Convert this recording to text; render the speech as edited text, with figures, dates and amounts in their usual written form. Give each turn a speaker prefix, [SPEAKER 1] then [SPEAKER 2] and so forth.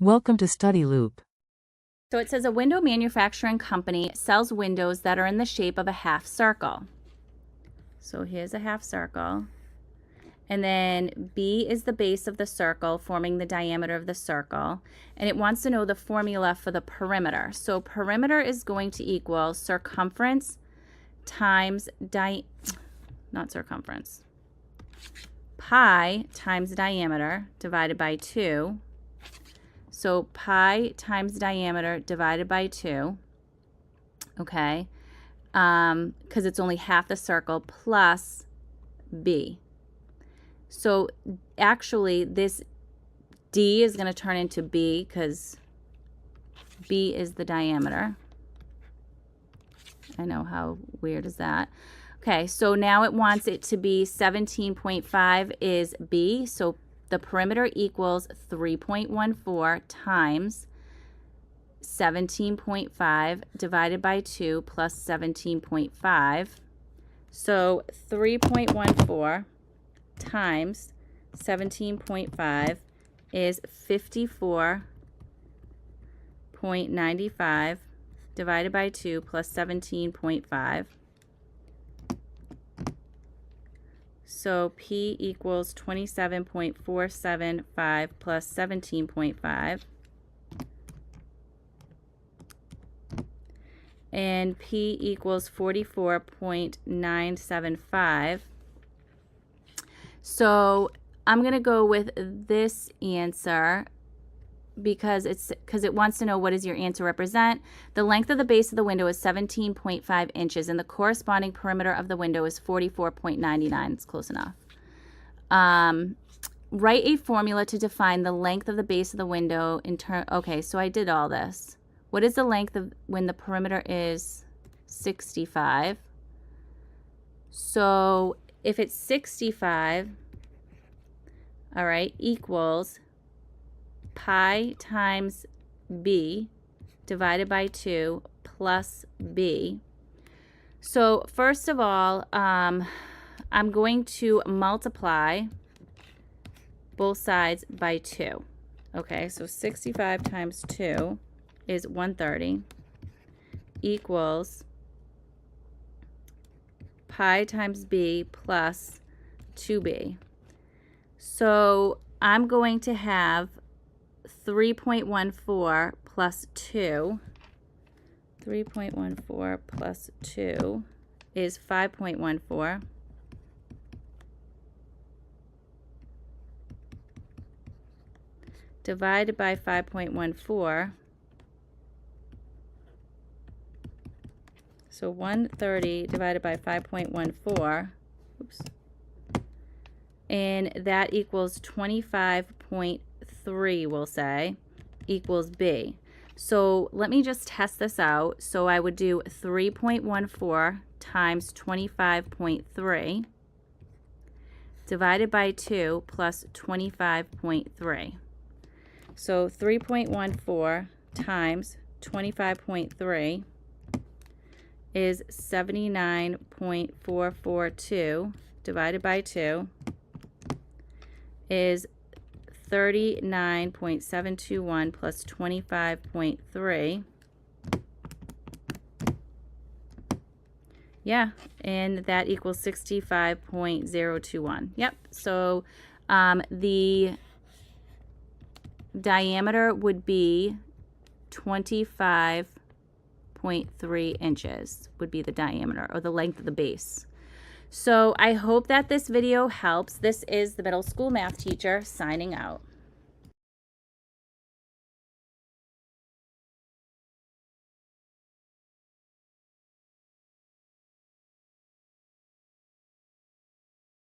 [SPEAKER 1] Welcome to Study Loop.
[SPEAKER 2] So it says a window manufacturing company sells windows that are in the shape of a half circle. So here's a half circle. And then B is the base of the circle, forming the diameter of the circle. And it wants to know the formula for the perimeter. So perimeter is going to equal circumference times pi times diameter divided by 2. So pi times diameter divided by 2, okay, because it's only half the circle, plus B. So actually this D is going to turn into B because B is the diameter. I know, how weird is that? Okay, so now it wants it to be 17.5 is B, so the perimeter equals 3.14 times 17.5 divided by 2 plus 17.5. So 3.14 times 17.5 is 54.95 divided by 2 plus 17.5. So P equals 27.475 plus 17.5. And P equals 44.975. So I'm going to go with this answer because it wants to know what does your answer represent. The length of the base of the window is 17.5 inches and the corresponding perimeter of the window is 44.99. It's close enough. Write a formula to define the length of the base of the window in turn. Okay, so I did all this. What is the length of when the perimeter is 65? So if it's 65, all right, equals pi times B divided by 2 plus B. So first of all, I'm going to multiply both sides by 2. Okay, so 65 times 2 is 130 equals pi times B plus 2B. So I'm going to have 3.14 plus 2. 3.14 plus 2 is 5.14. Divided by 5.14. So 130 divided by 5.14. Oops. And that equals 25.3, we'll say, equals B. So let me just test this out. So I would do 3.14 times 25.3 divided by 2 plus 25.3. So 3.14 times 25.3 is 79.442 divided by 2 is 39.721 plus 25.3. Yeah, and that equals 65.021. Yep, so the diameter would be 25.3 inches would be the diameter, or the length of the base. So I hope that this video helps. This is the middle school math teacher signing out.